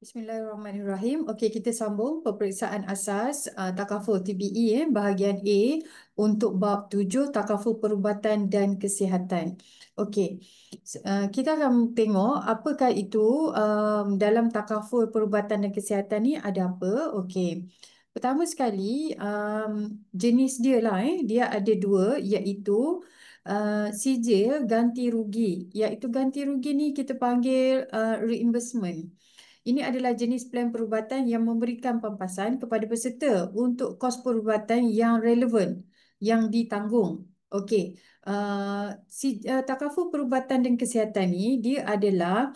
Bismillahirrahmanirrahim. Okey, kita sambung peperiksaan asas takaful TBE bahagian A untuk bab 7 takaful perubatan dan kesihatan. Okey. Kita akan tengok apakah itu dalam takaful perubatan dan kesihatan ni ada apa. Okey. Pertama sekali jenis dia lah dia ada dua iaitu sijil ganti rugi. Iaitu ganti rugi ni kita panggil reimbursement. Ini adalah jenis plan perubatan yang memberikan pampasan kepada peserta untuk kos perubatan yang relevan, yang ditanggung. Okey, takaful perubatan dan kesihatan ni dia adalah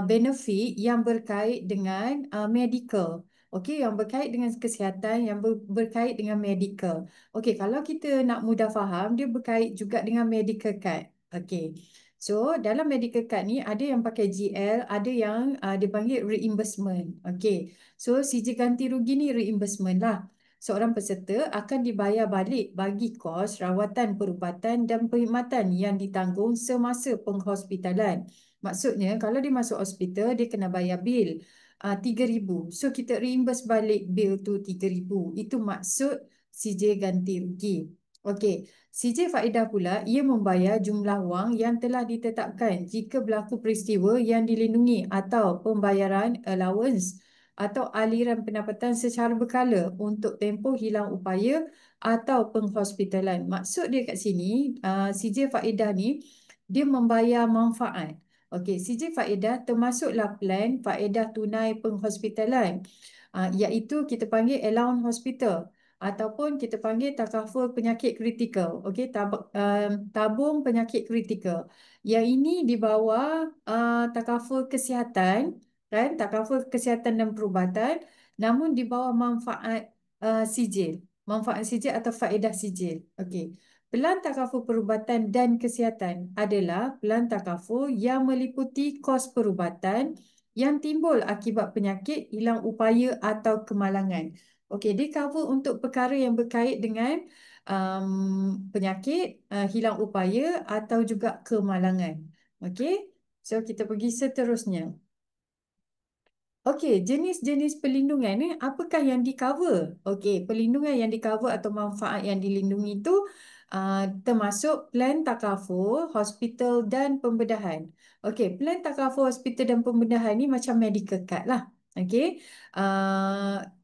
benefit yang berkait dengan medical. Okey, yang berkait dengan kesihatan, yang berkait dengan medical. Okey, kalau kita nak mudah faham, dia berkait juga dengan medical card. Okey. So, dalam medical card ni ada yang pakai GL, ada yang dipanggil reimbursement. Okay. So, sijil ganti rugi ni reimbursement lah. Seorang peserta akan dibayar balik bagi kos rawatan perubatan dan perkhidmatan yang ditanggung semasa penghospitalan. Maksudnya, kalau dia masuk hospital, dia kena bayar bil RM3,000. So, kita reimburse balik bil tu RM3,000. Itu maksud sijil ganti rugi. Okey. CJ faedah pula, ia membayar jumlah wang yang telah ditetapkan jika berlaku peristiwa yang dilindungi atau pembayaran allowance atau aliran pendapatan secara berkala untuk tempoh hilang upaya atau penghospitalan. Maksud dia kat sini, CJ faedah ni, dia membayar manfaat. Okey, CJ faedah termasuklah plan faedah tunai penghospitalan, iaitu kita panggil allowance hospital ataupun kita panggil takaful penyakit kritikal. Okey, tabung penyakit kritikal. Yang ini di bawah takaful kesihatan, kan? Takaful kesihatan dan perubatan, namun di bawah manfaat sijil. Manfaat sijil atau faedah sijil. Okey. Pelan takaful perubatan dan kesihatan adalah pelan takaful yang meliputi kos perubatan yang timbul akibat penyakit, hilang upaya atau kemalangan. Okey, dia cover untuk perkara yang berkait dengan penyakit, hilang upaya atau juga kemalangan. Okey, so kita pergi seterusnya. Okey, jenis-jenis perlindungan ni apakah yang di cover? Okey, perlindungan yang di cover atau manfaat yang dilindungi itu termasuk plan takaful, hospital dan pembedahan. Okey, plan takaful, hospital dan pembedahan ni macam medical card lah. Okey,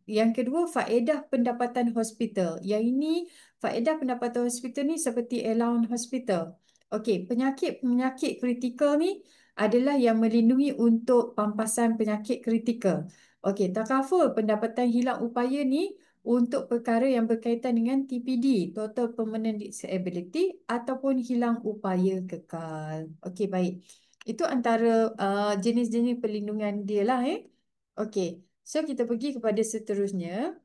yang kedua faedah pendapatan hospital. Yang ini faedah pendapatan hospital ni seperti allowance hospital. Okey, penyakit kritikal ni adalah yang melindungi untuk pampasan penyakit kritikal. Okey, takaful pendapatan hilang upaya ni untuk perkara yang berkaitan dengan TPD, Total Permanent Disability ataupun hilang upaya kekal. Okey, baik. Itu antara jenis-jenis perlindungan dia lah. Okey, so kita pergi kepada seterusnya.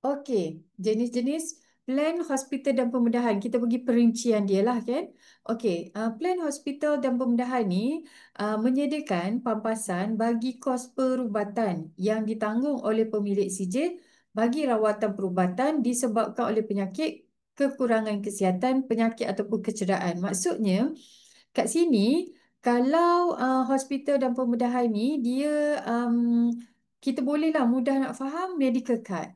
Okey, jenis-jenis plan hospital dan pembedahan. Kita pergi perincian dia lah kan. Okey, plan hospital dan pembedahan ni menyediakan pampasan bagi kos perubatan yang ditanggung oleh pemilik sijil bagi rawatan perubatan disebabkan oleh penyakit, kekurangan kesihatan, penyakit ataupun kecederaan. Maksudnya, kat sini, kalau hospital dan pembedahan ni, dia kita bolehlah mudah nak faham medical card.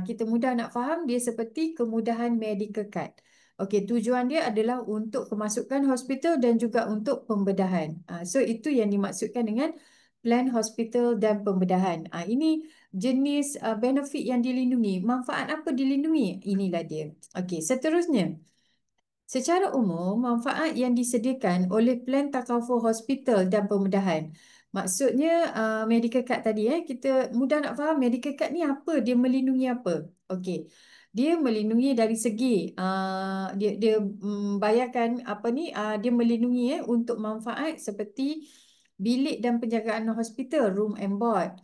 Kita mudah nak faham dia seperti kemudahan medical card. Okey, tujuan dia adalah untuk kemasukan hospital dan juga untuk pembedahan. So itu yang dimaksudkan dengan plan hospital dan pembedahan. Ini jenis benefit yang dilindungi. Manfaat apa dilindungi? Inilah dia. Okey, seterusnya. Secara umum, manfaat yang disediakan oleh plan takaful hospital dan pembedahan. Maksudnya medical card tadi kita mudah nak faham medical card ni apa, dia melindungi apa. Okey. Dia melindungi dari segi dia bayarkan apa ni dia melindungi untuk manfaat seperti bilik dan penjagaan hospital, room and board,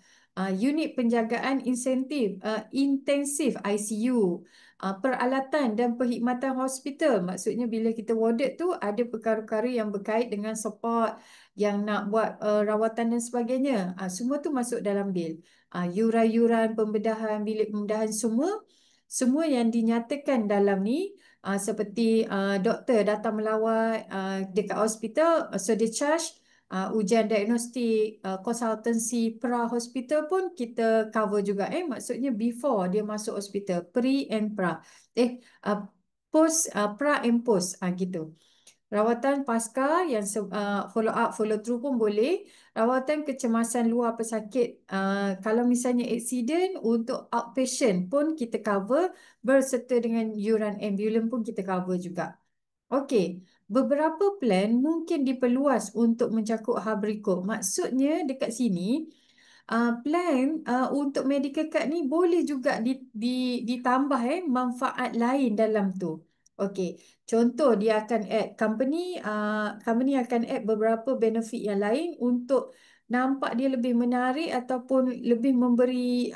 unit penjagaan intensif ICU, peralatan dan perkhidmatan hospital. Maksudnya bila kita warded tu ada perkara-perkara yang berkait dengan support, yang nak buat rawatan dan sebagainya. Semua tu masuk dalam bil. Yuran-yuran pembedahan, bilik pembedahan, semua yang dinyatakan dalam ni seperti doktor datang melawat dekat hospital, so dia charge ujian diagnostik, konsultansi pra hospital pun kita cover juga. Maksudnya before dia masuk hospital, pre and pra. Uh, post, pra and post, gitu. Rawatan pasca yang follow up, follow through pun boleh. Rawatan kecemasan luar pesakit. Kalau misalnya accident untuk outpatient pun kita cover berserta dengan yuran ambulans pun kita cover juga. Okey, beberapa plan mungkin diperluas untuk mencakup hal berikut. Maksudnya dekat sini plan untuk medical card ni boleh juga ditambah manfaat lain dalam tu. Okey, contoh dia akan add company akan add beberapa benefit yang lain untuk nampak dia lebih menarik ataupun lebih memberi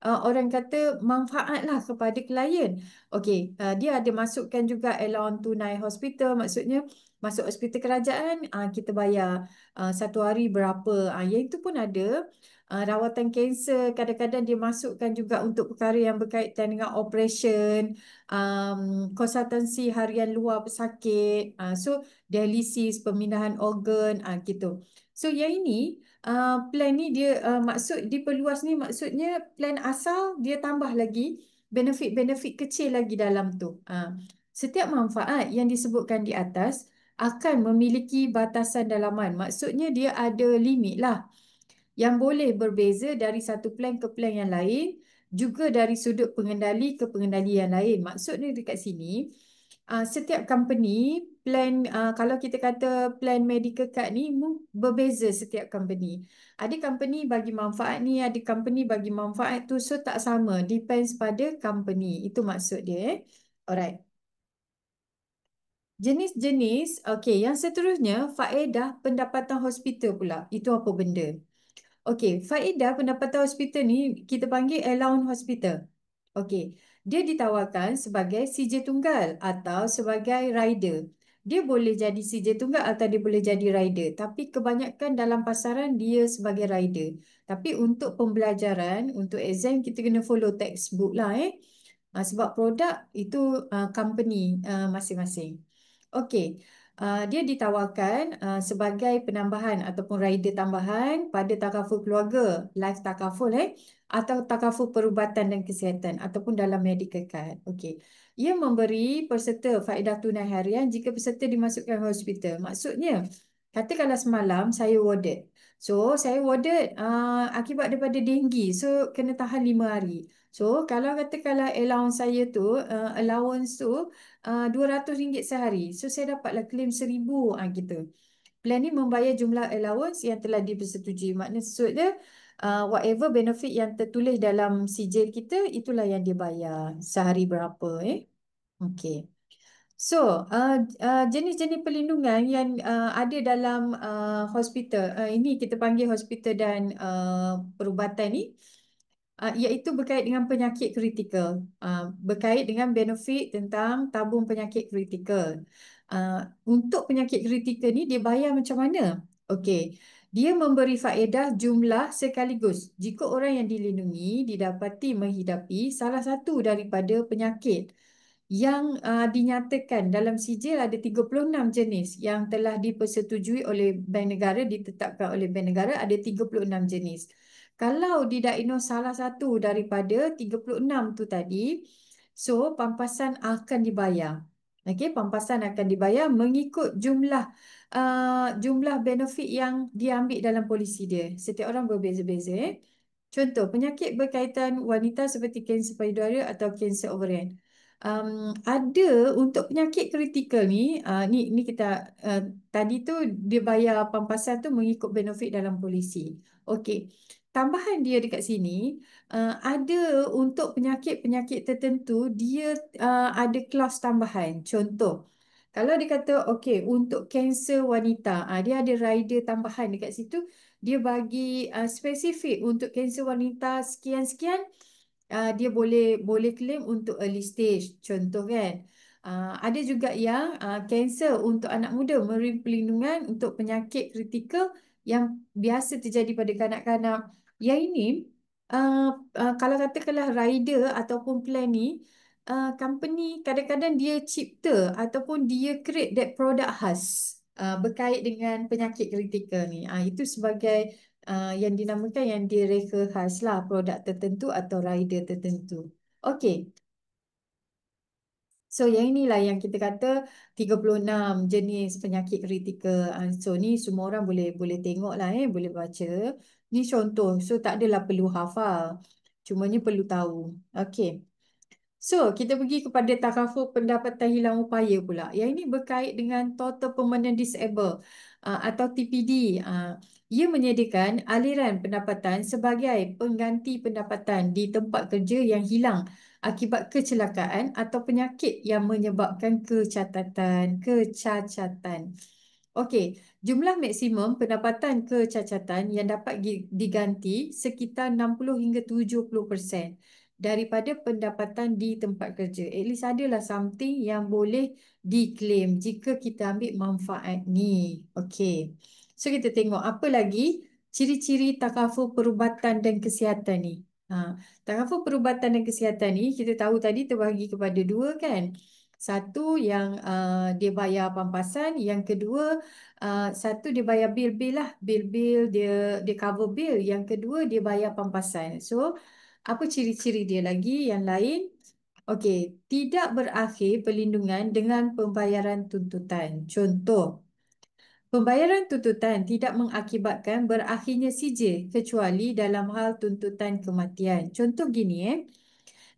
orang kata manfaat lah kepada klien. Okey, dia ada masukkan juga allowance tunai hospital, maksudnya masuk hospital kerajaan kita bayar satu hari berapa. Yang itu pun ada. Rawatan kanser kadang-kadang dia masukkan juga untuk perkara yang berkaitan dengan operation, konsultansi harian luar pesakit, so dialisis, pemindahan organ, gitu. So yang ini plan ni dia maksud diperluas ni maksudnya plan asal dia tambah lagi benefit-benefit kecil lagi dalam tu. Setiap manfaat yang disebutkan di atas akan memiliki batasan dalaman. Maksudnya dia ada limit lah yang boleh berbeza dari satu plan ke plan yang lain, juga dari sudut pengendali ke pengendali yang lain. Maksudnya dekat sini, setiap company plan, kalau kita kata plan medical card ni berbeza setiap company. Ada company bagi manfaat ni, ada company bagi manfaat tu, so tak sama. Depends pada company. Itu maksud dia. Alright. Jenis-jenis, okey, yang seterusnya faedah pendapatan hospital pula. Itu apa benda? Okey, faedah pendapatan hospital ni kita panggil allowance hospital. Okey, dia ditawarkan sebagai CJ tunggal atau sebagai rider. Dia boleh jadi CJ tunggal atau dia boleh jadi rider. Tapi kebanyakan dalam pasaran dia sebagai rider. Tapi untuk pembelajaran, untuk exam kita kena follow textbook lah. Sebab produk itu company masing-masing. Okey, dia ditawarkan sebagai penambahan ataupun rider tambahan pada takaful keluarga, life takaful atau takaful perubatan dan kesihatan ataupun dalam medical card. Okey. Ia memberi peserta faedah tunai harian jika peserta dimasukkan hospital. Maksudnya, katakanlah semalam saya warded. So, saya warded akibat daripada denggi. So, kena tahan 5 hari. So, kalau katakanlah allowance saya tu, allowance tu RM200 sehari. So, saya dapatlah claim RM1,000 gitu. Plan ni membayar jumlah allowance yang telah dipersetujui. Maksudnya, whatever benefit yang tertulis dalam sijil kita, itulah yang dia bayar. Sehari berapa. Okey. So, jenis-jenis perlindungan yang ada dalam hospital, ini kita panggil hospital dan perubatan ni, iaitu berkait dengan penyakit kritikal, berkait dengan benefit tentang tabung penyakit kritikal. Untuk penyakit kritikal ni dia bayar macam mana? Okey, dia memberi faedah jumlah sekaligus jika orang yang dilindungi didapati menghidapi salah satu daripada penyakit yang dinyatakan dalam sijil. Ada 36 jenis yang telah dipersetujui oleh Bank Negara, ditetapkan oleh Bank Negara, ada 36 jenis. Kalau didiagnos salah satu daripada 36 tu tadi, so pampasan akan dibayar. Okey, pampasan akan dibayar mengikut jumlah benefit yang diambil dalam polisi dia. Setiap orang berbeza-beza. Contoh, penyakit berkaitan wanita seperti kanser payudara atau kanser ovarian. Ada untuk penyakit kritikal ni, ni kita tadi tu dia bayar pampasan tu mengikut benefit dalam polisi. Okey. Tambahan dia dekat sini, ada untuk penyakit-penyakit tertentu dia ada clause tambahan. Contoh, kalau dia kata okey untuk kanser wanita, dia ada rider tambahan dekat situ. Dia bagi spesifik untuk kanser wanita sekian-sekian, dia boleh claim untuk early stage, contoh kan. Ada juga yang kanser untuk anak muda, memberi perlindungan untuk penyakit kritikal yang biasa terjadi pada kanak-kanak. Yang ini kalau katakanlah rider ataupun plan ni, company kadang-kadang dia cipta ataupun dia create that product khas. berkait dengan penyakit kritikal ni. Itu sebagai yang dinamakan yang direka khas lah produk tertentu atau rider tertentu. Okey. So yang inilah yang kita kata 36 jenis penyakit kritikal. So ni semua orang boleh boleh tengok lah boleh baca. Ni contoh. So tak adalah perlu hafal. Cumanya perlu tahu. Okey. So, kita pergi kepada takaful pendapatan hilang upaya pula. Yang ini berkait dengan Total Permanent Disable atau TPD. Ia menyediakan aliran pendapatan sebagai pengganti pendapatan di tempat kerja yang hilang akibat kecelakaan atau penyakit yang menyebabkan kecacatan. Okey, jumlah maksimum pendapatan kecacatan yang dapat diganti sekitar 60 hingga 70% daripada pendapatan di tempat kerja. At least adalah something yang boleh diklaim jika kita ambil manfaat ni. Okey. So kita tengok apa lagi ciri-ciri takaful perubatan dan kesihatan ni. Takaful perubatan dan kesihatan ni kita tahu tadi terbahagi kepada dua kan. Satu yang dia bayar pampasan, yang kedua satu dia bayar bil-bil lah, bil-bil dia cover bil, yang kedua dia bayar pampasan. So apa ciri-ciri dia lagi yang lain? Okey, tidak berakhir perlindungan dengan pembayaran tuntutan. Contoh, pembayaran tuntutan tidak mengakibatkan berakhirnya sijil kecuali dalam hal tuntutan kematian. Contoh gini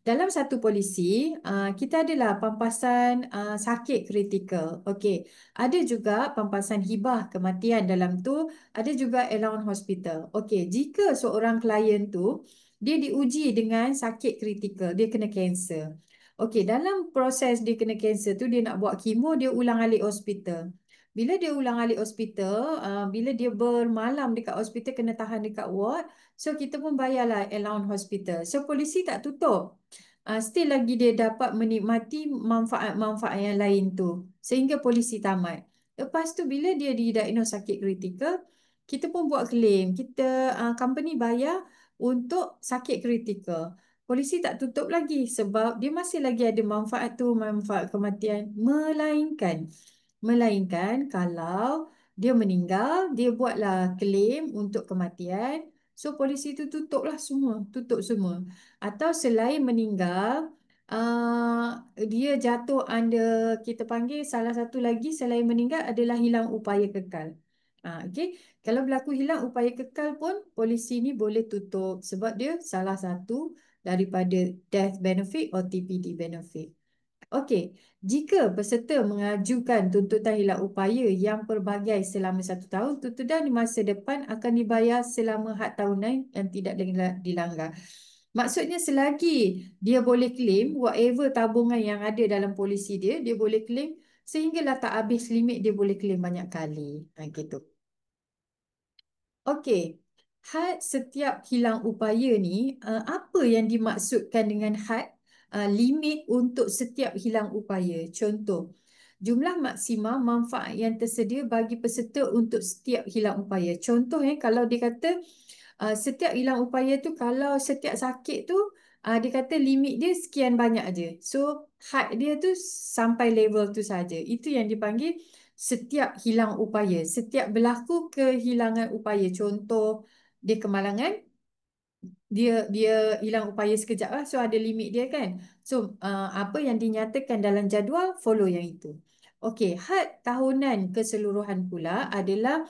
dalam satu polisi, kita adalah pampasan sakit kritikal. Okey, ada juga pampasan hibah kematian dalam tu, ada juga allowance hospital. Okey, jika seorang klien tu dia diuji dengan sakit kritikal, dia kena kanser. Okey, dalam proses dia kena kanser tu dia nak buat kemo, dia ulang alik hospital. Bila dia ulang alik hospital, bila dia bermalam dekat hospital kena tahan dekat ward, so kita pun bayarlah allowance hospital. So polisi tak tutup. Still lagi dia dapat menikmati manfaat-manfaat yang lain tu sehingga polisi tamat. Lepas tu bila dia didiagnose sakit kritikal, kita pun buat claim. Kita company bayar untuk sakit kritikal. Polisi tak tutup lagi sebab dia masih lagi ada manfaat tu, manfaat kematian. Melainkan kalau dia meninggal, dia buatlah claim untuk kematian. So polisi itu tutuplah semua, tutup semua. Atau selain meninggal, dia jatuh under kita panggil salah satu lagi selain meninggal adalah hilang upaya kekal. Okay. Kalau berlaku hilang upaya kekal pun polisi ni boleh tutup sebab dia salah satu daripada death benefit atau TPD benefit. Okey, jika peserta mengajukan tuntutan hilang upaya yang pelbagai selama 1 tahun, tuntutan di masa depan akan dibayar selama had tahunan yang tidak dilanggar. Maksudnya selagi dia boleh claim whatever tabungan yang ada dalam polisi dia, dia boleh claim sehinggalah tak habis limit dia boleh claim banyak kali. Gitu. Okey, had setiap hilang upaya ni, apa yang dimaksudkan dengan had limit untuk setiap hilang upaya? Contoh, jumlah maksimum manfaat yang tersedia bagi peserta untuk setiap hilang upaya. Contoh kalau dia kata setiap hilang upaya tu kalau setiap sakit tu dia kata limit dia sekian banyak aja. So had dia tu sampai level tu saja. Itu yang dipanggil setiap hilang upaya, setiap berlaku kehilangan upaya. Contoh dia kemalangan, dia dia hilang upaya sekejap lah. So ada limit dia kan. So apa yang dinyatakan dalam jadual follow yang itu. Okey, had tahunan keseluruhan pula adalah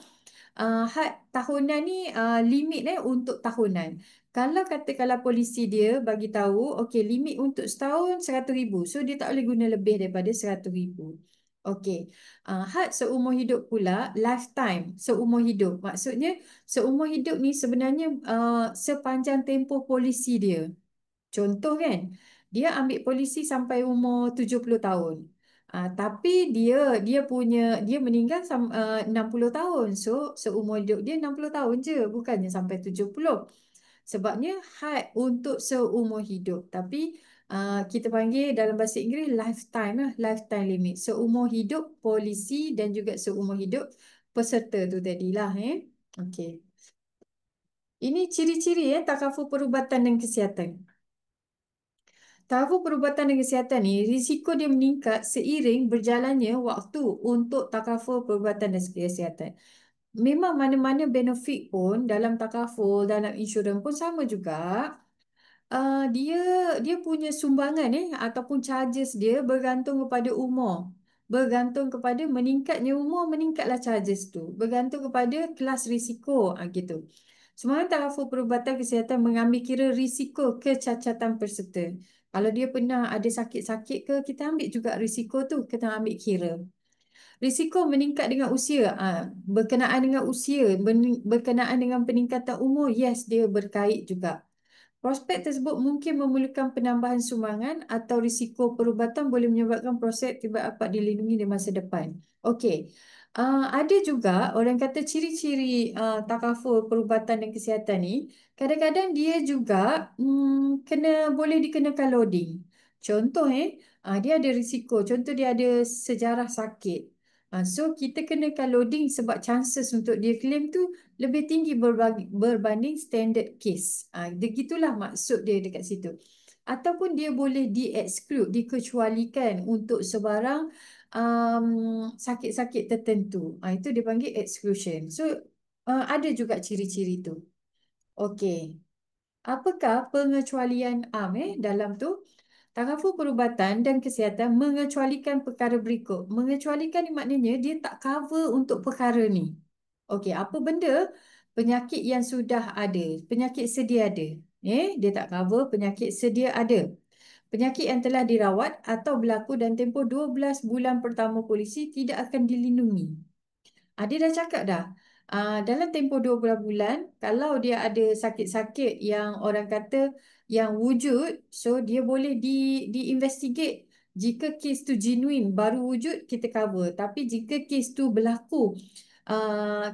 had tahunan ni limit untuk tahunan. Kalau katakanlah polisi dia bagi tahu, okey limit untuk setahun 100,000. So dia tak boleh guna lebih daripada 100,000. Okey, had seumur hidup pula, lifetime, seumur hidup. Maksudnya seumur hidup ni sebenarnya sepanjang tempoh polisi dia. Contoh kan, dia ambil polisi sampai umur 70 tahun. Tapi dia dia meninggal 60 tahun. So seumur hidup dia 60 tahun je, bukannya sampai 70. Sebabnya had untuk seumur hidup. Tapi kita panggil dalam bahasa Inggeris lifetime lah, lifetime limit. Seumur hidup polisi dan juga seumur hidup peserta tu tadilah. Okey. Ini ciri-ciri takaful perubatan dan kesihatan. Takaful perubatan dan kesihatan ni, risiko dia meningkat seiring berjalannya waktu untuk takaful perubatan dan kesihatan. Memang mana-mana benefit pun dalam takaful, dalam insurans pun sama juga. Dia dia punya sumbangan ataupun charges dia bergantung kepada umur. Bergantung kepada meningkatnya umur, meningkatlah charges tu. Bergantung kepada kelas risiko gitu. Sebenarnya takaful perubatan kesihatan mengambil kira risiko kecacatan peserta. Kalau dia pernah ada sakit-sakit ke, kita ambil juga risiko tu, kita ambil kira. Risiko meningkat dengan usia, berkenaan dengan usia, berkenaan dengan peningkatan umur, yes, dia berkait juga. Prospek tersebut mungkin memerlukan penambahan sumbangan atau risiko perubatan boleh menyebabkan prospek tidak dapat dilindungi di masa depan. Okey. Ada juga orang kata ciri-ciri takaful perubatan dan kesihatan ni, kadang-kadang dia juga boleh dikenakan loading. Contoh dia ada risiko. Contoh dia ada sejarah sakit. So kita kenakan loading sebab chances untuk dia claim tu lebih tinggi berbanding standard case. Begitulah maksud dia dekat situ. Ataupun dia boleh di-exclude, dikecualikan untuk sebarang sakit-sakit tertentu. Itu dipanggil exclusion. So, ada juga ciri-ciri tu. Okey. Apakah pengecualian dalam tu? Takaful perubatan dan kesihatan mengecualikan perkara berikut. Mengecualikan ni maknanya dia tak cover untuk perkara ni. Okey, apa benda? Penyakit yang sudah ada, penyakit sedia ada. Dia tak cover penyakit sedia ada. Penyakit yang telah dirawat atau berlaku dan tempoh 12 bulan pertama polisi tidak akan dilindungi. Dia dah cakap dah. Dalam tempoh 12 bulan, kalau dia ada sakit-sakit yang orang kata yang wujud, so dia boleh diinvestigate. Jika kes tu genuine, baru wujud, kita cover. Tapi jika kes tu berlaku,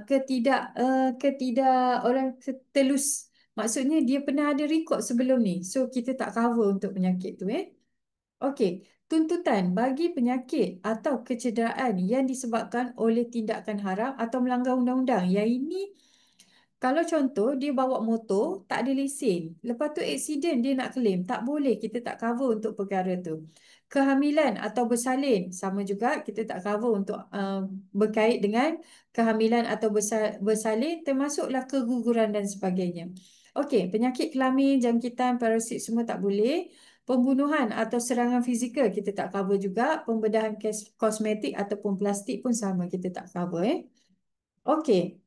ketidak orang telus, maksudnya dia pernah ada rekod sebelum ni. So kita tak cover untuk penyakit tu. Okey, tuntutan bagi penyakit atau kecederaan yang disebabkan oleh tindakan haram atau melanggar undang-undang. Yang ini, kalau contoh dia bawa motor, tak ada lesen. Lepas tu aksiden dia nak claim. Tak boleh, kita tak cover untuk perkara tu. Kehamilan atau bersalin, sama juga kita tak cover untuk berkait dengan kehamilan atau bersalin, termasuklah keguguran dan sebagainya. Okey, penyakit kelamin, jangkitan, parasit semua tak boleh. Pembunuhan atau serangan fizikal kita tak cover juga. Pembedahan kosmetik ataupun plastik pun sama, kita tak cover. Okey.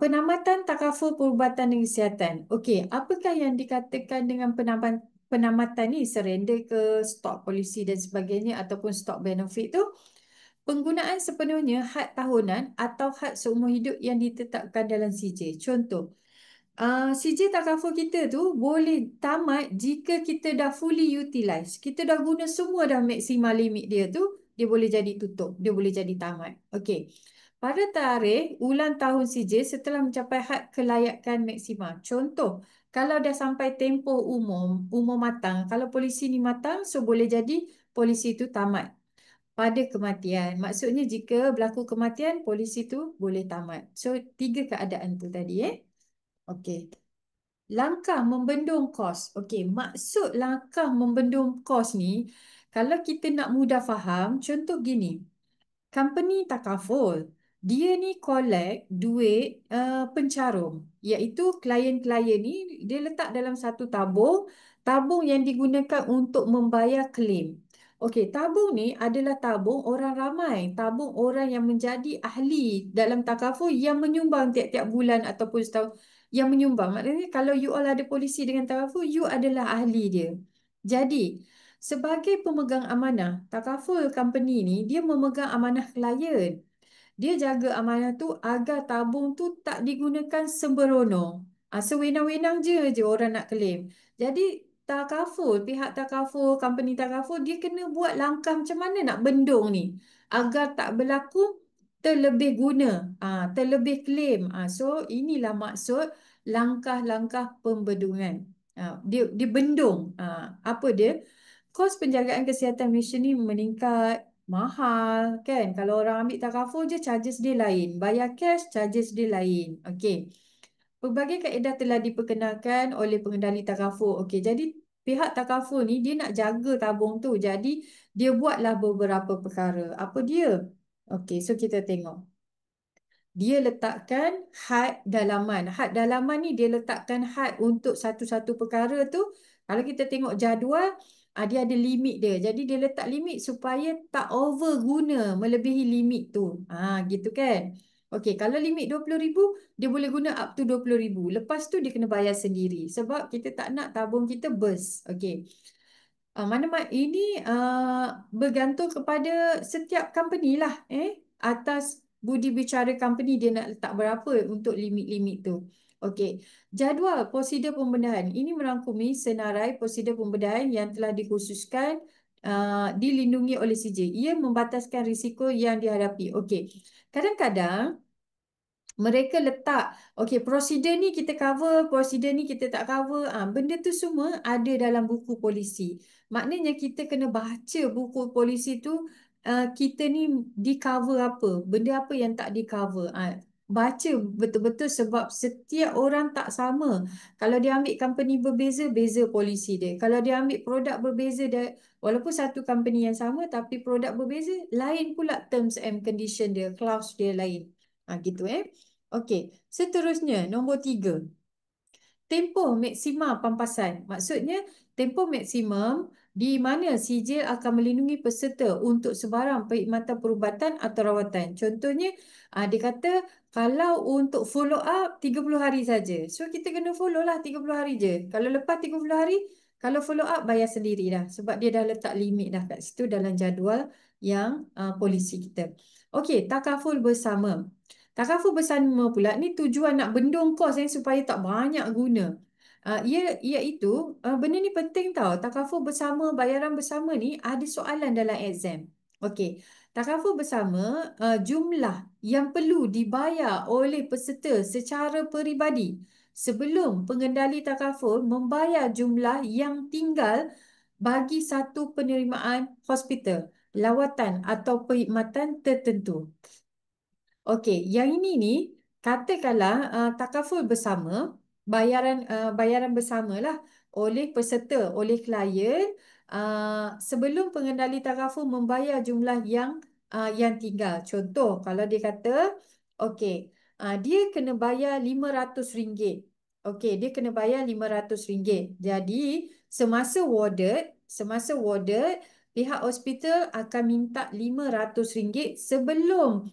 Penamatan takaful perubatan dan kesihatan. Okey, apakah yang dikatakan dengan penamatan ni? Surrender ke stok polisi dan sebagainya ataupun stok benefit tu? Penggunaan sepenuhnya had tahunan atau had seumur hidup yang ditetapkan dalam CJ. Contoh, CJ takaful kita tu boleh tamat jika kita dah fully utilize. Kita dah guna semua dah maksimal limit dia tu, dia boleh jadi tutup, dia boleh jadi tamat. Okey. Pada tarikh ulang tahun CJ setelah mencapai had kelayakan maksimal. Contoh, kalau dah sampai tempoh umur matang, kalau polisi ni matang, so boleh jadi polisi itu tamat pada kematian. Maksudnya jika berlaku kematian, polisi itu boleh tamat. So, 3 keadaan tu tadi. Okey. Langkah membendung kos. Okey, maksud langkah membendung kos ni, kalau kita nak mudah faham, contoh gini. Company takaful. Dia ni collect duit pencarum. Iaitu klien-klien ni dia letak dalam satu tabung. Tabung yang digunakan untuk membayar claim. Okey, tabung ni adalah tabung orang ramai. Tabung orang yang menjadi ahli dalam takaful yang menyumbang tiap-tiap bulan ataupun setahun. Yang menyumbang. Maknanya kalau you all ada polisi dengan takaful, you adalah ahli dia. Jadi, sebagai pemegang amanah, takaful company ni dia memegang amanah klien. Dia jaga amanah tu agar tabung tu tak digunakan sembrono. Sewenang-wenang je orang nak claim. Jadi takaful, pihak takaful, company takaful dia kena buat langkah macam mana nak bendung ni agar tak berlaku terlebih guna, terlebih claim. So inilah maksud langkah-langkah pembendungan. Dia bendung. Apa dia? Kos penjagaan kesihatan Malaysia ni meningkat, mahal kan? Kalau orang ambil takaful je, charges dia lain. Bayar cash, charges dia lain. Okey. Pelbagai kaedah telah diperkenalkan oleh pengendali takaful. Okey, jadi pihak takaful ni dia nak jaga tabung tu. Jadi dia buatlah beberapa perkara. Apa dia? Okey, so kita tengok. Dia letakkan had dalaman. Had dalaman ni dia letakkan had untuk satu-satu perkara tu. Kalau kita tengok jadual, dia ada limit dia. Jadi dia letak limit supaya tak over guna melebihi limit tu. Gitu kan? Okey, kalau limit 20,000, dia boleh guna up to 20,000. Lepas tu dia kena bayar sendiri. Sebab kita tak nak tabung kita burst. Okey. Mana ini bergantung kepada setiap company lah atas budi bicara company dia nak letak berapa untuk limit-limit tu. Okey, jadual prosedur pembedahan ini merangkumi senarai prosedur pembedahan yang telah dikhususkan dilindungi oleh CJ. Ia membataskan risiko yang dihadapi. Okey, kadang-kadang mereka letak, okey, prosedur ni kita cover, prosedur ni kita tak cover. Benda tu semua ada dalam buku polisi. Maknanya kita kena baca buku polisi tu, kita ni di cover apa, benda apa yang tak di cover. Baca betul-betul sebab setiap orang tak sama. Kalau dia ambil company berbeza, beza polisi dia. Kalau dia ambil produk berbeza, dia, walaupun satu company yang sama tapi produk berbeza, lain pula terms and condition dia, clause dia lain. Gitu Okey, seterusnya nombor 3. Tempoh maksima pampasan. Maksudnya tempoh maksimum di mana sijil akan melindungi peserta untuk sebarang perkhidmatan perubatan atau rawatan. Contohnya, dia kata kalau untuk follow up 30 hari saja. So kita kena follow lah 30 hari je. Kalau lepas 30 hari, kalau follow up bayar sendiri dah. Sebab dia dah letak limit dah kat situ dalam jadual yang polisi kita. Okey, takaful bersama. Takaful bersama pula ni tujuan nak bendung kos supaya tak banyak guna. Iaitu benda ni penting tau. Takaful bersama, bayaran bersama ni ada soalan dalam exam. Okey, takaful bersama jumlah yang perlu dibayar oleh peserta secara peribadi sebelum pengendali takaful membayar jumlah yang tinggal bagi satu penerimaan hospital, lawatan atau perkhidmatan tertentu. Okey, yang ini ni katakanlah takaful bersama, bayaran bersamalah oleh peserta, oleh klien sebelum pengendali takaful membayar jumlah yang tinggal. Contoh, kalau dia kata, okey, dia kena bayar RM500. Okey, dia kena bayar RM500. Jadi, semasa warded, pihak hospital akan minta RM500 sebelum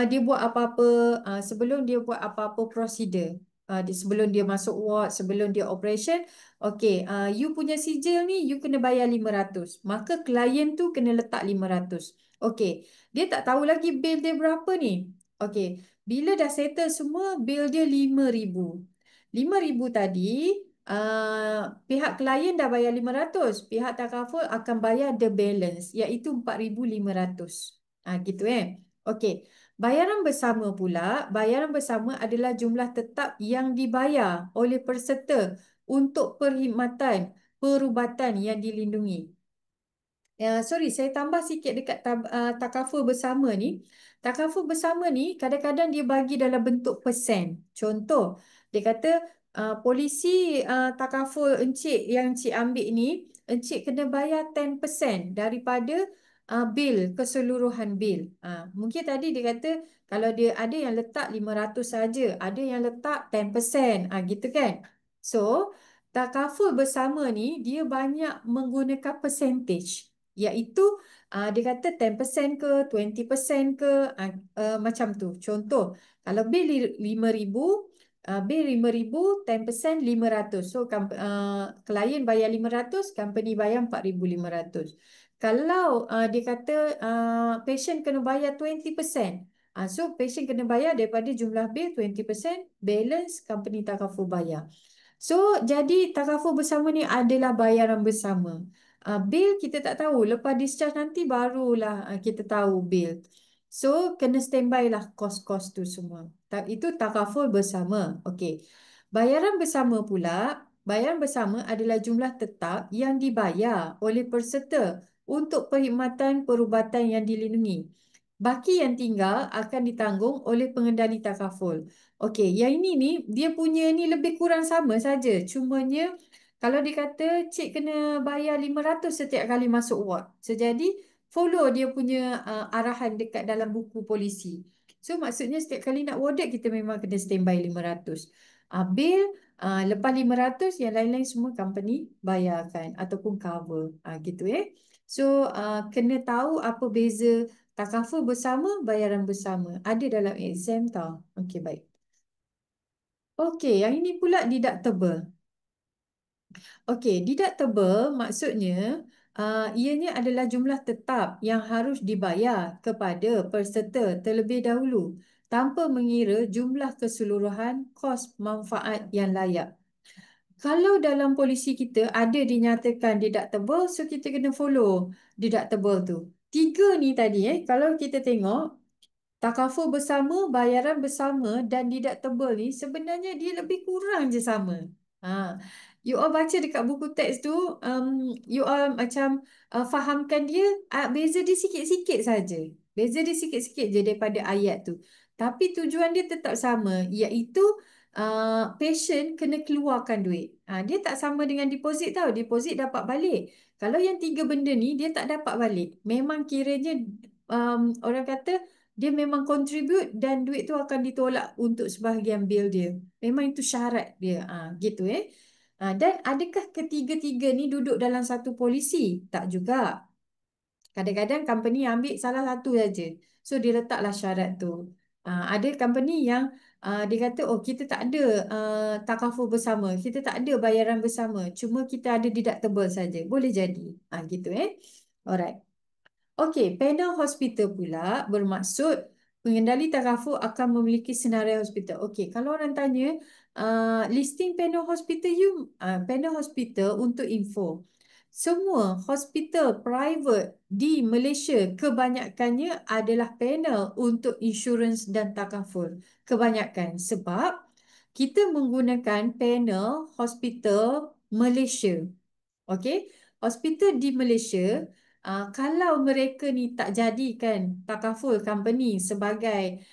dia buat apa-apa prosedur. Sebelum dia masuk ward, sebelum dia operation, okey, you punya sijil ni you kena bayar 500. Maka klien tu kena letak 500. Okey, dia tak tahu lagi bil dia berapa ni. Okey, bila dah settle semua, bil dia 5,000. 5,000 tadi, pihak klien dah bayar 500. Pihak takaful akan bayar the balance, iaitu 4,500. Gitu Okey. Bayaran bersama adalah jumlah tetap yang dibayar oleh peserta untuk perkhidmatan perubatan yang dilindungi. Sorry, saya tambah sikit dekat takaful bersama ni. Takaful bersama ni kadang-kadang dia bagi dalam bentuk persen. Contoh, dia kata polisi takaful encik yang encik ambil ni, encik kena bayar 10% daripada bil, keseluruhan bil. Mungkin tadi dia kata kalau dia ada yang letak 500 saja, ada yang letak 10%, gitu kan. So, takaful bersama ni dia banyak menggunakan percentage, iaitu dia kata 10% ke 20% ke macam tu. Contoh, kalau bil 5,000, 10% 500. So klien bayar 500, company bayar 4,500. Kalau dia kata patient kena bayar 20%, so patient kena bayar daripada jumlah bil 20%, balance company takaful bayar. So, jadi takaful bersama ni adalah bayaran bersama. Bil kita tak tahu. Lepas discharge nanti barulah kita tahu bil. So, kena standby lah kos-kos tu semua. Itu takaful bersama. Okey. Bayaran bersama adalah jumlah tetap yang dibayar oleh peserta untuk perkhidmatan perubatan yang dilindungi. Baki yang tinggal akan ditanggung oleh pengendali takaful. Okey, yang ini ni dia punya ni lebih kurang sama saja. Cumanya Kalau dia kata cik kena bayar 500 setiap kali masuk ward. So jadi follow dia punya arahan dekat dalam buku polisi. So maksudnya setiap kali nak warded kita memang kena standby 500. Bil lepas 500 yang lain-lain semua company bayarkan ataupun cover. Gitu So kena tahu apa beza takaful bersama, bayaran bersama. Ada dalam exam tau. Okey, baik. Okey, yang ini pula deductible. Okey, deductible maksudnya ianya adalah jumlah tetap yang harus dibayar kepada peserta terlebih dahulu tanpa mengira jumlah keseluruhan kos manfaat yang layak. Kalau dalam polisi kita ada dinyatakan deductible, so kita kena follow deductible tu. Tiga ni tadi kalau kita tengok takaful bersama, bayaran bersama dan deductible ni sebenarnya dia lebih kurang je sama. Ha. You all baca dekat buku teks tu, you all macam fahamkan dia, beza dia sikit-sikit saja. Beza dia sikit-sikit je daripada ayat tu. Tapi tujuan dia tetap sama, iaitu patient kena keluarkan duit. Dia tak sama dengan deposit tau. Deposit dapat balik. Kalau yang tiga benda ni, dia tak dapat balik. Memang kiranya orang kata dia memang contribute dan duit tu akan ditolak untuk sebahagian bil dia. Memang itu syarat dia. Gitu Dan adakah ketiga-tiga ni duduk dalam satu polisi? Tak juga. Kadang-kadang company ambil salah satu saja. So dia letaklah syarat tu. Ada company yang dia kata, oh kita tak ada takaful bersama. Kita tak ada bayaran bersama. Cuma kita ada deductible saja. Boleh jadi. Gitu Alright. Okey, panel hospital pula bermaksud pengendali takaful akan memiliki senarai hospital. Okey, kalau orang tanya listing panel hospital panel hospital untuk info. Semua hospital private di Malaysia kebanyakannya adalah panel untuk insurans dan takaful. Kebanyakan sebab kita menggunakan panel hospital Malaysia. Okey, hospital di Malaysia, kalau mereka ni tak jadikan takaful company sebagai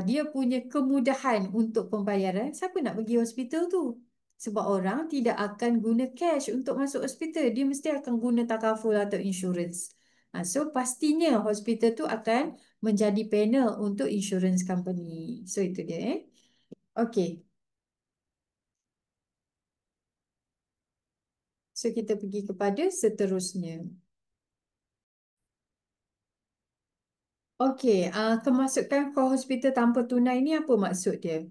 dia punya kemudahan untuk pembayaran, siapa nak pergi hospital tu? Sebab orang tidak akan guna cash untuk masuk hospital. Dia mesti akan guna takaful atau insurans. So, pastinya hospital tu akan menjadi panel untuk insurance company. So, itu dia Okey. So, kita pergi kepada seterusnya. Okey, kemasukan ke hospital tanpa tunai ni apa maksud dia?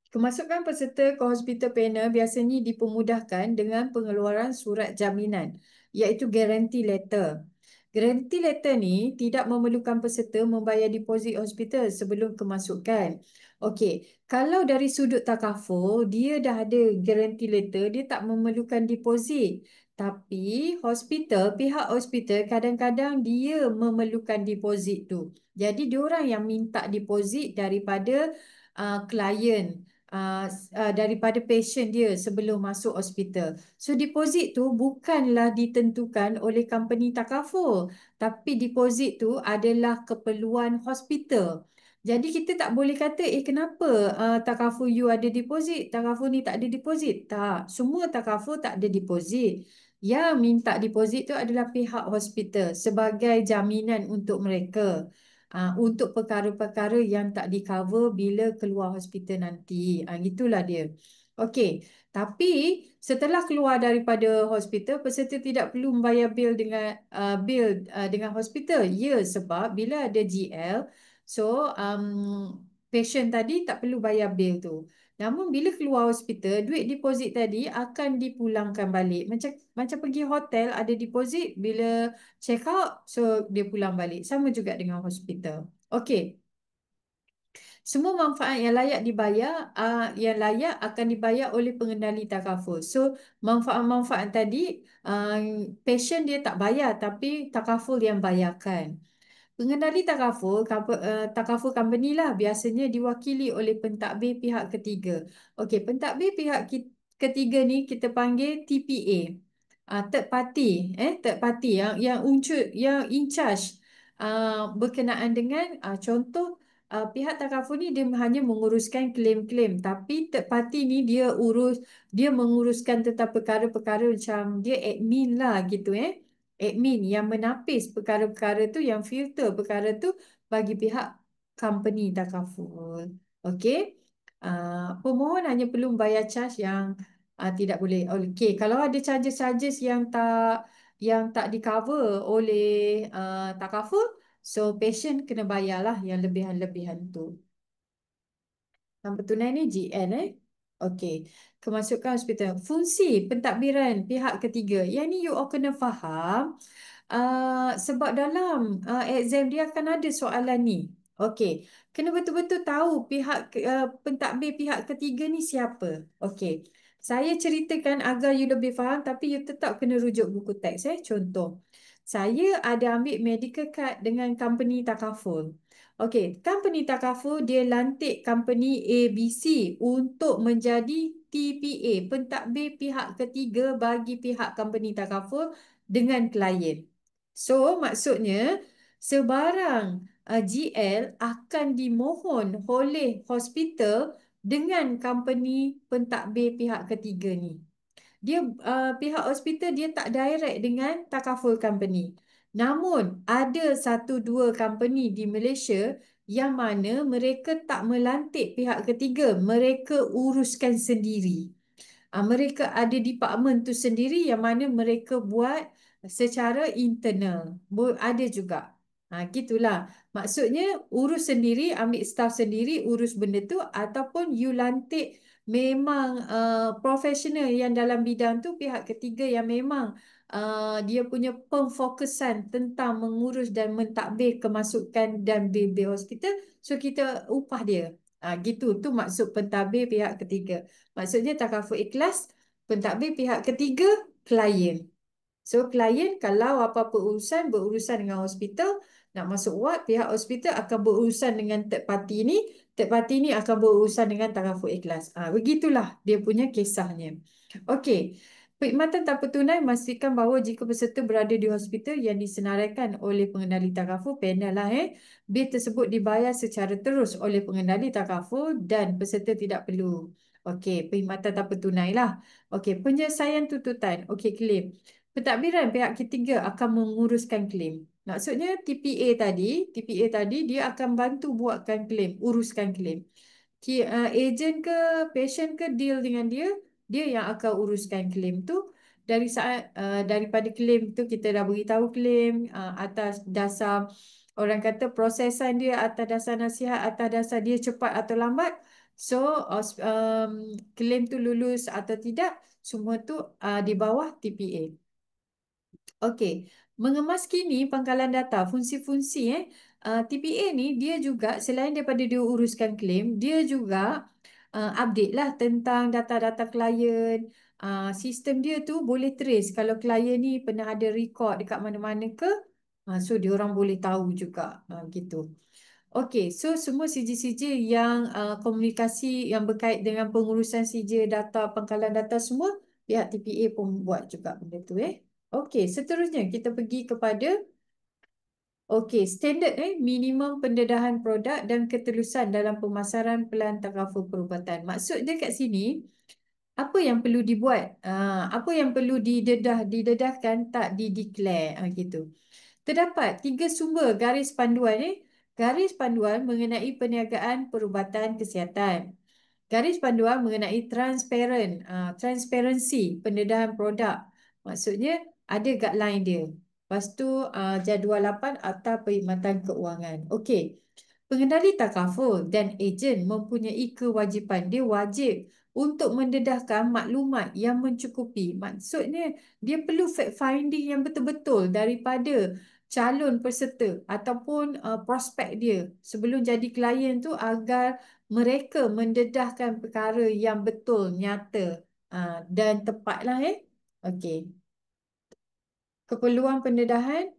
Kemasukan peserta ke hospital panel biasanya dipermudahkan dengan pengeluaran surat jaminan, iaitu guarantee letter. Guarantee letter ni tidak memerlukan peserta membayar deposit hospital sebelum kemasukan. Okey, kalau dari sudut takaful, dia dah ada guarantee letter, dia tak memerlukan deposit. Tapi pihak hospital kadang-kadang dia memerlukan deposit tu. Jadi diorang yang minta deposit daripada klien, daripada patient dia sebelum masuk hospital. So deposit tu bukanlah ditentukan oleh company takaful, tapi deposit tu adalah keperluan hospital. Jadi kita tak boleh kata, kenapa takaful you ada deposit, takaful ni tak ada deposit. Tak, semua takaful tak ada deposit. Yang minta deposit tu adalah pihak hospital sebagai jaminan untuk mereka. Untuk perkara-perkara yang tak di-cover bila keluar hospital nanti. Itulah dia. Okey, tapi setelah keluar daripada hospital, peserta tidak perlu membayar bil dengan hospital. Ya, sebab bila ada GL, so patient tadi tak perlu bayar bil tu. Namun bila keluar hospital, duit deposit tadi akan dipulangkan balik. Macam pergi hotel ada deposit, bila check out, so dia pulang balik. Sama juga dengan hospital. Okey. Semua manfaat yang layak dibayar, yang layak akan dibayar oleh pengendali takaful. So, manfaat-manfaat tadi, patient dia tak bayar, tapi takaful yang bayarkan. Pengendali takaful company lah biasanya diwakili oleh pentadbir pihak ketiga. Okey, pentadbir pihak ketiga ni kita panggil TPA. Third party, third party yang in charge berkenaan dengan contoh pihak takaful ni dia hanya menguruskan klaim-klaim, tapi third party ni dia menguruskan tentang perkara-perkara macam dia admin lah gitu admin yang menapis perkara-perkara tu, yang filter perkara tu bagi pihak company takaful. Okey. Pemohon hanya perlu membayar charge yang tidak boleh. Okey, kalau ada charges-charges yang tak di cover oleh takaful, so patient kena bayarlah yang lebihan-lebihan tu. Yang bertunai ni GN Okey. Kemasukan hospital. Fungsi pentadbiran pihak ketiga. Yang ni you all kena faham. Sebab dalam exam dia akan ada soalan ni. Okey. Kena betul-betul tahu pentadbir pihak ketiga ni siapa. Okey. Saya ceritakan agar you lebih faham, tapi you tetap kena rujuk buku teks. Contoh. Saya ada ambil medical card dengan company takaful. Okey, company takaful dia lantik company ABC untuk menjadi TPA, pentadbir pihak ketiga bagi pihak company takaful dengan klien. So, maksudnya sebarang GL akan dimohon oleh hospital dengan company pentadbir pihak ketiga ni. Pihak hospital dia tak direct dengan takaful company. Namun ada satu dua company di Malaysia yang mana mereka tak melantik pihak ketiga, mereka uruskan sendiri. Mereka ada department tu sendiri yang mana mereka buat secara internal. Ada juga. Gitulah. Maksudnya urus sendiri, ambil staff sendiri, urus benda tu, ataupun you lantik memang profesional yang dalam bidang tu, pihak ketiga yang memang dia punya pemfokusan tentang mengurus dan mentadbir kemasukan dan bil-bil hospital, so kita upah dia. Gitu, tu maksud pentadbir pihak ketiga. Maksudnya takaful ikhlas, pentadbir pihak ketiga, klien. So klien kalau apa-apa urusan berurusan dengan hospital, nak masuk ward, pihak hospital akan berurusan dengan third party ni, third party ni akan berurusan dengan takaful ikhlas. Begitulah dia punya kisahnya. Okey. Perkhidmatan tanpa tunai memastikan bahawa jika peserta berada di hospital yang disenaraikan oleh pengendali takaful, panel lah bil tersebut dibayar secara terus oleh pengendali takaful dan peserta tidak perlu. Okey, perkhidmatan tanpa tunai lah. Okey, penyelesaian tuntutan. Okey, claim. Pentadbiran pihak ketiga akan menguruskan claim. Maksudnya TPA tadi dia akan bantu buatkan claim, uruskan claim. Agent ke patient ke deal dengan dia, dia yang akan uruskan claim tu. Daripada claim tu kita dah beritahu claim atas dasar orang kata prosesan dia, atas dasar nasihat, atas dasar dia cepat atau lambat. So claim tu lulus atau tidak, semua tu di bawah TPA. Okey, mengemas kini pangkalan data, fungsi-fungsi TPA ni dia juga selain daripada dia uruskan claim, dia juga update lah tentang data-data klien. Sistem dia tu boleh trace kalau klien ni pernah ada record dekat mana-mana ke, so dia orang boleh tahu juga gitu. Okey, so semua sijil-sijil yang komunikasi yang berkait dengan pengurusan sijil data, pangkalan data semua, pihak TPA pun buat juga benda tu Okey, seterusnya kita pergi kepada standard minimum pendedahan produk dan ketelusan dalam pemasaran pelan takaful perubatan. Maksud dia kat sini, apa yang perlu dibuat, apa yang perlu didedahkan tak dideclare gitu. Terdapat 3 sumber garis panduan garis panduan mengenai perniagaan perubatan kesihatan. Garis panduan mengenai transparansi pendedahan produk. Maksudnya ada guideline dia. Lepas tu jadual 8 atau perkhidmatan keuangan. Okey. Pengendali takaful dan ejen mempunyai kewajipan. Dia wajib untuk mendedahkan maklumat yang mencukupi. Maksudnya dia perlu fact finding yang betul-betul daripada calon peserta ataupun prospek dia sebelum jadi klien tu, agar mereka mendedahkan perkara yang betul, nyata dan tepatlah Okey. Keperluan pendedahan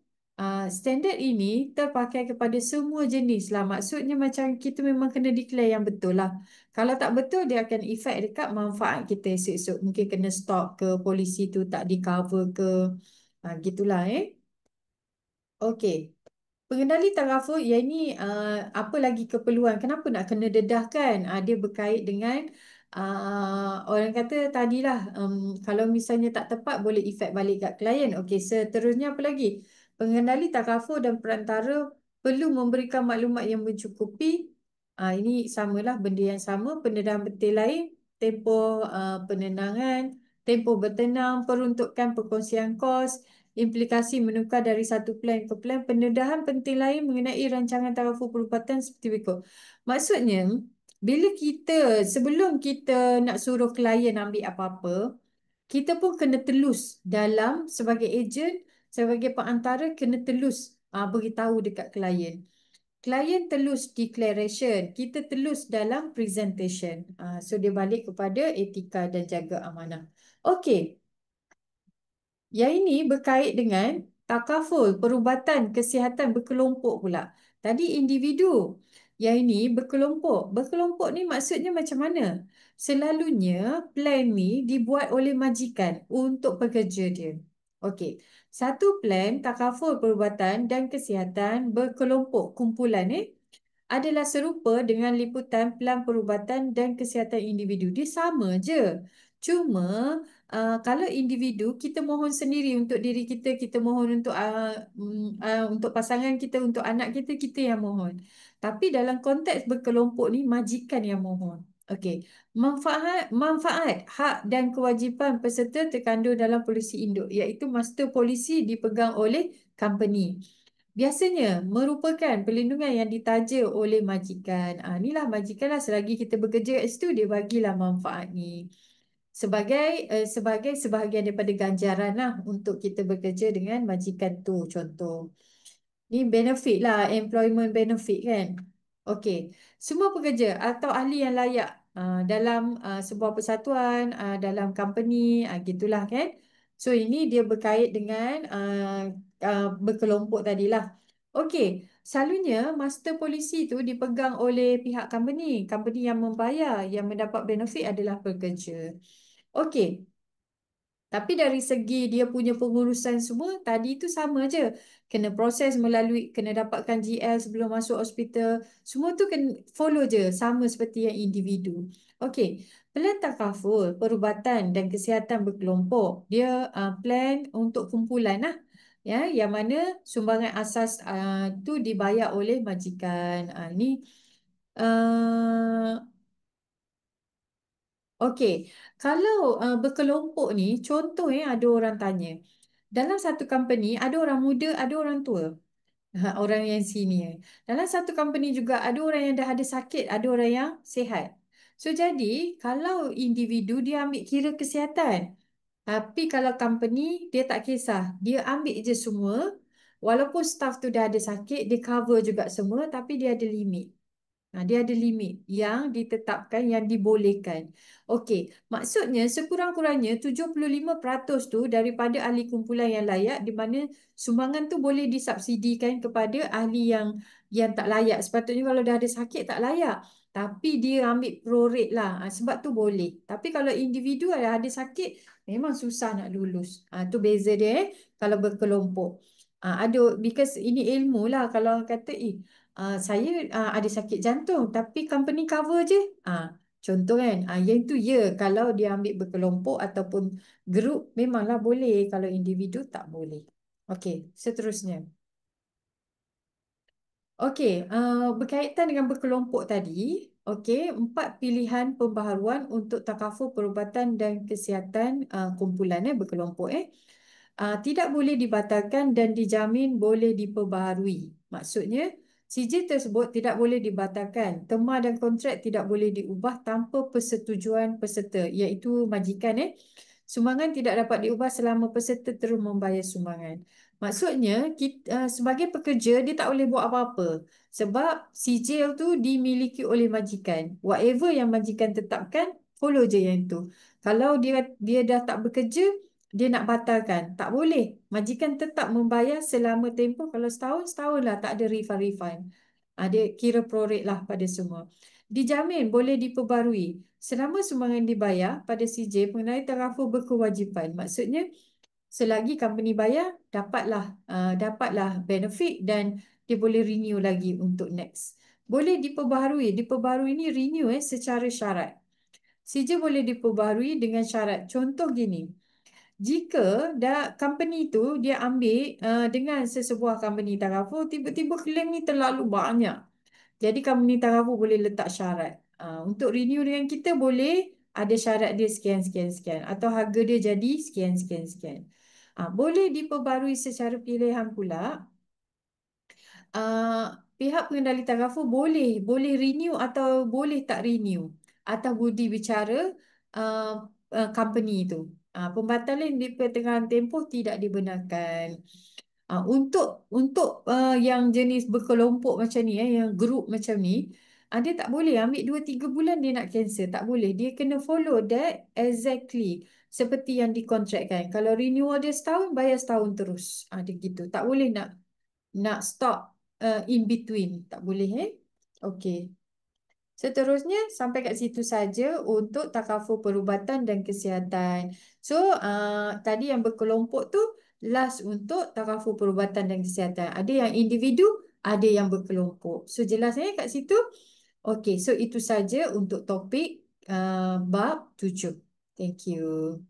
standard ini terpakai kepada semua jenis lah. Maksudnya macam kita memang kena declare yang betul lah. Kalau tak betul, dia akan efek dekat manfaat kita esok-esok. Mungkin kena stop ke, polisi tu tak di cover ke. Gitulah Okey. Pengendali taraful, ya ini apa lagi keperluan? Kenapa nak kena dedahkan? Dia berkait dengan orang kata tadilah, kalau misalnya tak tepat boleh efek balik kat klien. Okey, seterusnya apa lagi? Pengendali taraful dan perantara perlu memberikan maklumat yang mencukupi. Ini samalah benda yang sama. Pendedahan penting lain, tempoh penenangan, tempoh bertenang, peruntukan perkongsian kos, implikasi menukar dari satu plan ke plan, pendedahan penting lain mengenai rancangan taraful perubatan seperti berikut. Maksudnya, bila kita, sebelum kita nak suruh klien ambil apa-apa, kita pun kena telus dalam sebagai ejen, sebagai perantara kena telus beritahu dekat klien. Klien telus declaration, kita telus dalam presentation. So dia balik kepada etika dan jaga amanah. Okey. Yang ini berkait dengan takaful, perubatan kesihatan berkelompok pula. Tadi individu, yang ini berkelompok. Berkelompok ni maksudnya macam mana? Selalunya plan ni dibuat oleh majikan untuk pekerja dia. Okey, satu plan takaful perubatan dan kesihatan berkelompok kumpulan adalah serupa dengan liputan pelan perubatan dan kesihatan individu. Dia sama je. Cuma kalau individu kita mohon sendiri untuk diri kita, kita mohon untuk untuk pasangan kita, untuk anak kita, kita yang mohon. Tapi dalam konteks berkelompok ni majikan yang mohon. Okey, manfaat, hak dan kewajipan peserta terkandung dalam polisi induk, iaitu master polisi dipegang oleh company. Biasanya merupakan perlindungan yang ditaja oleh majikan. Inilah majikan lah, selagi kita bekerja kat situ, dia bagilah manfaat ni. Sebagai sebahagian daripada ganjaran lah untuk kita bekerja dengan majikan tu, contoh. Ni benefit lah, employment benefit kan. Okey, semua pekerja atau ahli yang layak dalam sebuah persatuan, dalam company, gitulah kan. So ini dia berkait dengan berkelompok tadilah. Okey, selalunya master polisi tu dipegang oleh pihak company. Company yang membayar, yang mendapat benefit adalah pekerja. Okey. Tapi dari segi dia punya pengurusan semua, tadi itu sama je. Kena proses melalui, kena dapatkan GL sebelum masuk hospital. Semua tu kena follow je, sama seperti yang individu. Okey, plan takaful, perubatan dan kesihatan berkelompok. Dia plan untuk kumpulan lah. Ya, yang mana sumbangan asas tu dibayar oleh majikan. Ini uh, Okey, kalau berkelompok ni, contoh ada orang tanya, dalam satu company ada orang muda, ada orang tua, orang yang senior. Dalam satu company juga ada orang yang dah ada sakit, ada orang yang sihat. So jadi, kalau individu dia ambil kira kesihatan, tapi kalau company dia tak kisah, dia ambil je semua, walaupun staff tu dah ada sakit, dia cover juga semua, tapi dia ada limit. Dia ada limit yang ditetapkan, yang dibolehkan. Okey, maksudnya sekurang-kurangnya 75% tu daripada ahli kumpulan yang layak, di mana sumbangan tu boleh disubsidikan kepada ahli yang tak layak. Sepatutnya kalau dah ada sakit tak layak. Tapi dia ambil prorate lah. Sebab tu boleh. Tapi kalau individu ada sakit, memang susah nak lulus. Tu beza dia kalau berkelompok. Because ini ilmu lah. Kalau orang kata, saya ada sakit jantung tapi company cover je. Contoh kan. Yang itu ya, kalau dia ambil berkelompok ataupun grup memanglah boleh. Kalau individu tak boleh. Okey, seterusnya. Okey, berkaitan dengan berkelompok tadi, okey, 4 pilihan pembaharuan untuk takaful perubatan dan kesihatan kumpulan berkelompok. Tidak boleh dibatalkan dan dijamin boleh diperbaharui. Maksudnya, sijil tersebut tidak boleh dibatalkan. Terma dan kontrak tidak boleh diubah tanpa persetujuan peserta, iaitu majikan. Sumbangan tidak dapat diubah selama peserta terus membayar sumbangan. Maksudnya, kita, sebagai pekerja, dia tak boleh buat apa-apa. Sebab sijil tu dimiliki oleh majikan. Whatever yang majikan tetapkan, follow je yang tu. Kalau dia dah tak bekerja, dia nak batalkan. Tak boleh. Majikan tetap membayar selama tempoh. Kalau setahun, setahun lah. Tak ada refund-refund. Dia kira prorate lah pada semua. Dijamin boleh diperbarui. Selama sumbangan dibayar pada CJ, pengenali taraful berkewajipan. Maksudnya, selagi company bayar, dapatlah benefit dan dia boleh renew lagi untuk next. Boleh diperbaharui. Diperbaharui ni renew secara syarat. CJ boleh diperbaharui dengan syarat. Contoh gini, jika company tu dia ambil dengan sesebuah company taraful, tiba-tiba claim ni terlalu banyak. Jadi company taraful boleh letak syarat. Untuk renew dengan kita boleh ada syarat dia sekian, sekian, sekian. Atau harga dia jadi sekian, sekian, sekian. Boleh diperbarui secara pilihan pula. Pihak pengendali taraful boleh renew atau boleh tak renew atau budi bicara uh, company itu. Pembatalan di pertengahan tempoh tidak dibenarkan. Untuk yang jenis berkelompok macam ni, yang grup macam ni, dia tak boleh ambil 2-3 bulan dia nak cancel. Tak boleh. Dia kena follow that exactly seperti yang dikontrakkan. Kalau renewal dia setahun, bayar setahun terus. Dia gitu. Tak boleh nak stop in between. Tak boleh Okey. Seterusnya sampai kat situ saja untuk takaful perubatan dan kesihatan. So tadi yang berkelompok tu last untuk takaful perubatan dan kesihatan. Ada yang individu, ada yang berkelompok. So jelas kat situ. Okey, so itu saja untuk topik bab 7. Thank you.